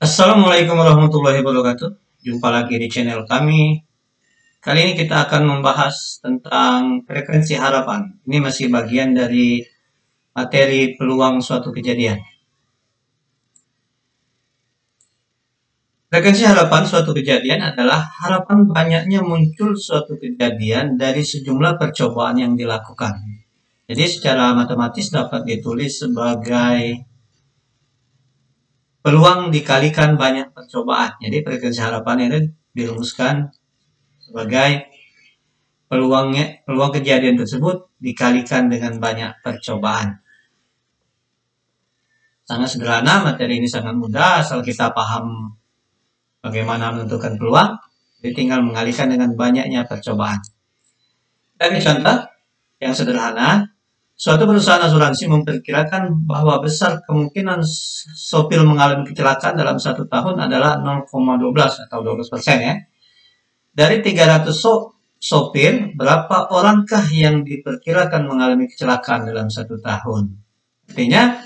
Assalamualaikum warahmatullahi wabarakatuh. Jumpa lagi di channel kami. Kali ini kita akan membahas tentang frekuensi harapan. Ini masih bagian dari materi peluang suatu kejadian. Frekuensi harapan suatu kejadian adalah harapan banyaknya muncul suatu kejadian dari sejumlah percobaan yang dilakukan. Jadi secara matematis dapat ditulis sebagai peluang dikalikan banyak percobaan. Jadi frekuensi harapan itu dirumuskan sebagai peluang kejadian tersebut dikalikan dengan banyak percobaan. Sangat sederhana, materi ini sangat mudah asal kita paham bagaimana menentukan peluang. Jadi tinggal mengalihkan dengan banyaknya percobaan. Dari contoh yang sederhana, suatu perusahaan asuransi memperkirakan bahwa besar kemungkinan sopir mengalami kecelakaan dalam 1 tahun adalah 0,12 atau 12% ya. Dari 300 sopir, berapa orangkah yang diperkirakan mengalami kecelakaan dalam 1 tahun? Artinya,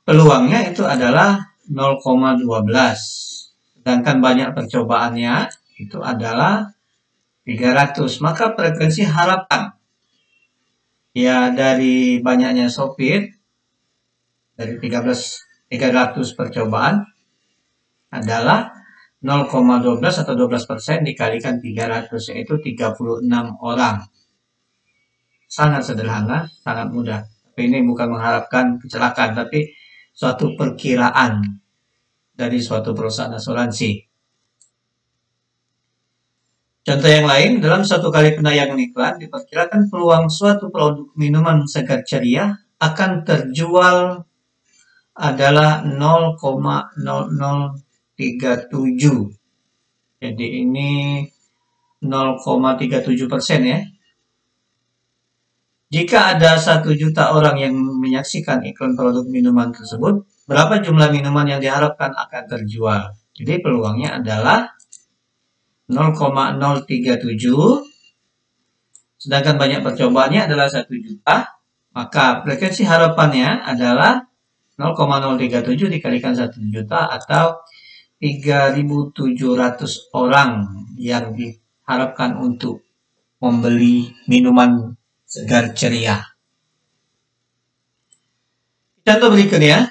peluangnya itu adalah 0,12. Sedangkan banyak percobaannya itu adalah 300. Maka frekuensi harapan ya dari banyaknya sopir, dari 300 percobaan adalah 0,12 atau 12% dikalikan 300, yaitu 36 orang. Sangat sederhana, sangat mudah. Tapi ini bukan mengharapkan kecelakaan, tapi suatu perkiraan dari suatu perusahaan asuransi. Contoh yang lain, dalam satu kali penayangan iklan, diperkirakan peluang suatu produk minuman segar ceria akan terjual adalah 0,0037. Jadi ini 0,37% ya. Jika ada 1 juta orang yang menyaksikan iklan produk minuman tersebut, berapa jumlah minuman yang diharapkan akan terjual? Jadi peluangnya adalah 0,037, sedangkan banyak percobaannya adalah 1 juta, maka frekuensi harapannya adalah 0,037 dikalikan 1 juta atau 3.700 orang yang diharapkan untuk membeli minuman segar ceria. Contoh berikutnya,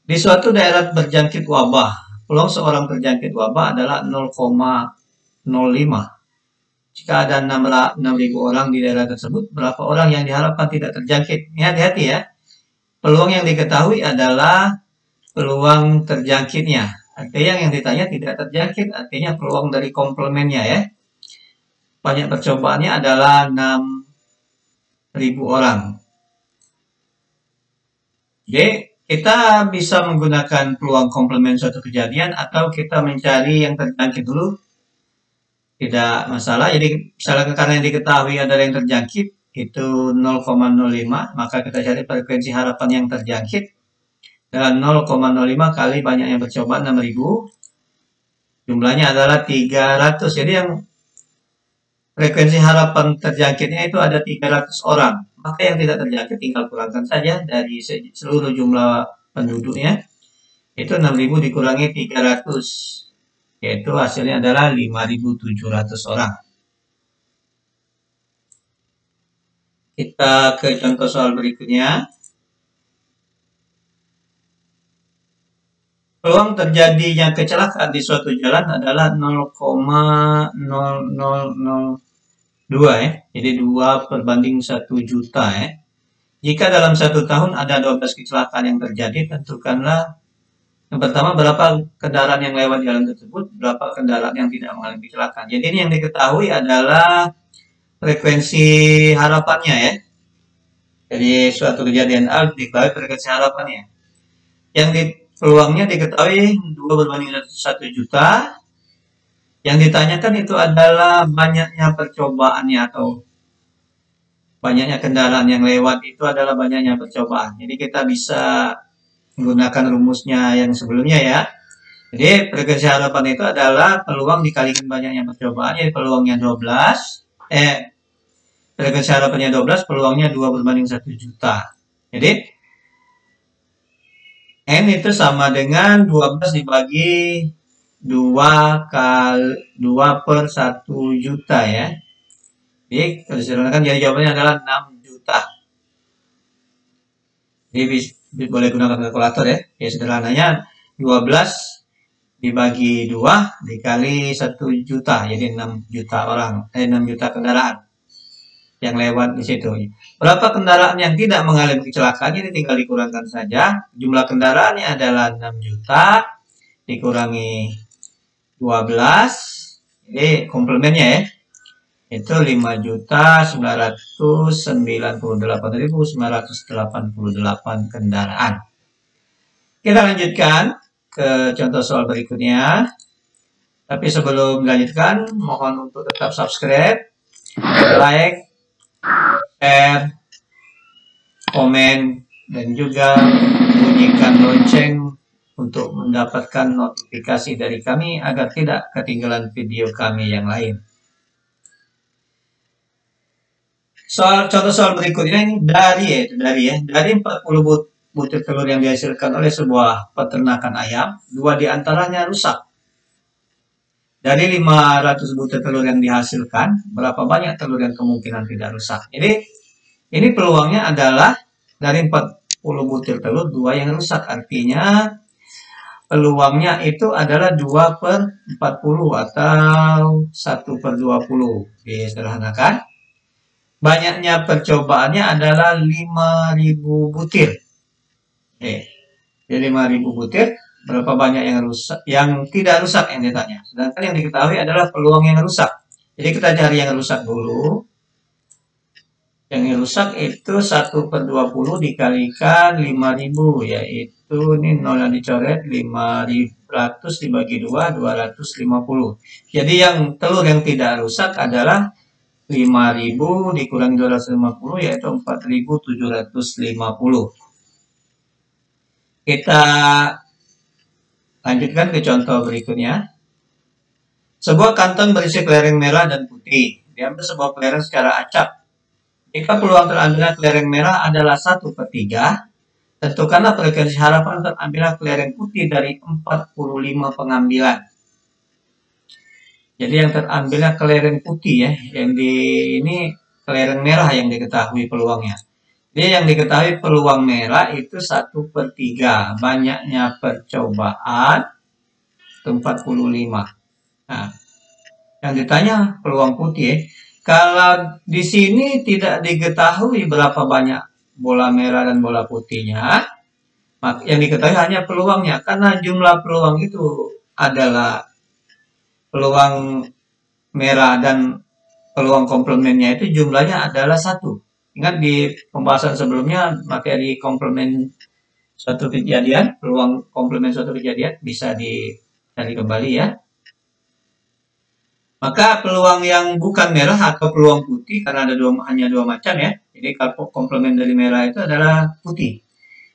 di suatu daerah berjangkit wabah, peluang seorang terjangkit wabah adalah 0,05. Jika ada 6.000 orang di daerah tersebut, berapa orang yang diharapkan tidak terjangkit? Ini hati-hati ya. Peluang yang diketahui adalah peluang terjangkitnya. Artinya yang ditanya tidak terjangkit, artinya peluang dari komplemennya ya. Banyak percobaannya adalah 6.000 orang. Jadi kita bisa menggunakan peluang komplement suatu kejadian atau kita mencari yang terjangkit dulu. Tidak masalah. Jadi misalnya karena yang diketahui adalah yang terjangkit itu 0,05, maka kita cari frekuensi harapan yang terjangkit. Dan 0,05 kali banyak yang percobaan 6.000. Jumlahnya adalah 300. Jadi yang frekuensi harapan terjangkitnya itu ada 300 orang. Maka yang tidak terjangkit tinggal kurangkan saja dari seluruh jumlah penduduknya. Itu 6.000 dikurangi 300. Yaitu hasilnya adalah 5.700 orang. Kita ke contoh soal berikutnya. Peluang terjadinya kecelakaan di suatu jalan adalah 0,0002 ya. Jadi 2 perbanding 1 juta ya. Jika dalam 1 tahun ada 12 kecelakaan yang terjadi, tentukanlah yang pertama berapa kendaraan yang lewat jalan tersebut, berapa kendaraan yang tidak mengalami kecelakaan. Jadi ini yang diketahui adalah frekuensi harapannya ya. Jadi suatu kejadian A diketahui frekuensi harapannya. Yang peluangnya diketahui 2 berbanding 1 juta. Yang ditanyakan itu adalah banyaknya percobaannya atau banyaknya kendaraan yang lewat itu adalah banyaknya percobaan. Jadi kita bisa menggunakan rumusnya yang sebelumnya ya. Jadi frekuensi harapan itu adalah peluang dikalikan banyaknya percobaan. Jadi peluangnya 12. Frekuensi harapannya 12, peluangnya 2 berbanding 1 juta. Jadi N itu sama dengan 12 dibagi 2 per 1 juta ya. Jadi kalau disederhanakan jadi jawabannya adalah 6 juta. Jadi boleh gunakan kalkulator ya. Ya sederhananya 12 dibagi 2 dikali 1 juta. Jadi 6 juta orang. 6 juta kendaraan yang lewat di situ. Berapa kendaraan yang tidak mengalami kecelakaan? Jadi tinggal dikurangkan saja. Jumlah kendaraannya adalah 6 juta dikurangi 12. Jadi komplemennya ya. Itu 5.998.988 kendaraan. Kita lanjutkan ke contoh soal berikutnya. Tapi sebelum dilanjutkan, mohon untuk tetap subscribe, like, share, komen, dan juga bunyikan lonceng untuk mendapatkan notifikasi dari kami agar tidak ketinggalan video kami yang lain. Contoh soal berikutnya ini dari 40 butir telur yang dihasilkan oleh sebuah peternakan ayam, 2 diantaranya rusak. Dari 500 butir telur yang dihasilkan, berapa banyak telur yang kemungkinan tidak rusak? Jadi ini peluangnya adalah dari 40 butir telur 2 yang rusak, artinya peluangnya itu adalah 2 per 40 atau 1 per 20. Disederhanakan. Banyaknya percobaannya adalah 5.000 butir. Jadi 5.000 butir, berapa banyak yang rusak, yang tidak rusak yang ditanya. Sedangkan yang diketahui adalah peluang yang rusak. Jadi kita cari yang rusak dulu. Yang rusak itu 1 per 20 dikalikan 5.000, yaitu ini 0 yang dicoret, 500 dibagi 2, 250. Jadi yang telur yang tidak rusak adalah 5.000 dikurangi 250, yaitu 4.750. Kita lanjutkan ke contoh berikutnya. Sebuah kantong berisi kelereng merah dan putih. Diambil sebuah kelereng secara acak. Jika peluang terambilnya kelereng merah adalah 1 per 3, tentukanlah frekuensi harapan terambilnya kelereng putih dari 45 pengambilan. Jadi yang terambilnya kelereng putih ya, yang ini kelereng merah yang diketahui peluangnya. Jadi yang diketahui peluang merah itu 1 per 3. Banyaknya percobaan itu 45. Nah, yang ditanya peluang putih ya. Kalau di sini tidak diketahui berapa banyak bola merah dan bola putihnya, yang diketahui hanya peluangnya. Karena jumlah peluang itu adalah peluang merah dan peluang komplemennya itu jumlahnya adalah 1. Ingat di pembahasan sebelumnya materi komplemen suatu kejadian, peluang komplemen suatu kejadian bisa dicari kembali ya. Maka peluang yang bukan merah atau peluang putih, karena ada hanya dua macam ya. Jadi kalau komplemen dari merah itu adalah putih.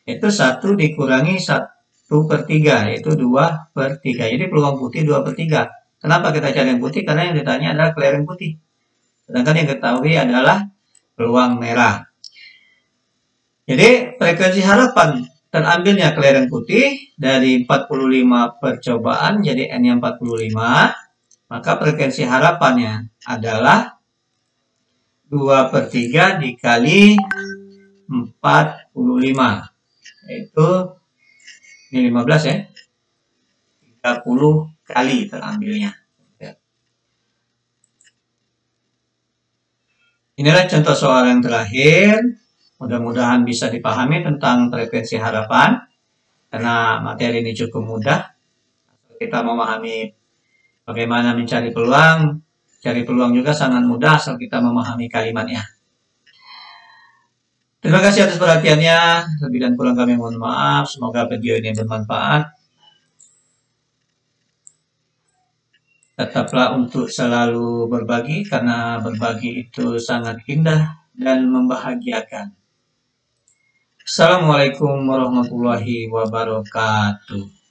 Itu 1 dikurangi 1 per 3, yaitu 2 per 3. Jadi peluang putih 2 per 3. Kenapa kita cari yang putih? Karena yang ditanya adalah kelereng putih. Sedangkan yang ketahui adalah peluang merah. Jadi frekuensi harapan terambilnya kelereng putih dari 45 percobaan, jadi N-nya 45. Maka frekuensi harapannya adalah 2 per 3 dikali 45. Yaitu ini 15 ya. 30 kali terambilnya. Inilah contoh soal yang terakhir. Mudah-mudahan bisa dipahami tentang frekuensi harapan. Karena materi ini cukup mudah. Kita memahami bagaimana mencari peluang. Cari peluang juga sangat mudah asal kita memahami kalimatnya. Terima kasih atas perhatiannya. Lebih dan kurang kami mohon maaf. Semoga video ini bermanfaat. Tetaplah untuk selalu berbagi, karena berbagi itu sangat indah dan membahagiakan. Assalamualaikum warahmatullahi wabarakatuh.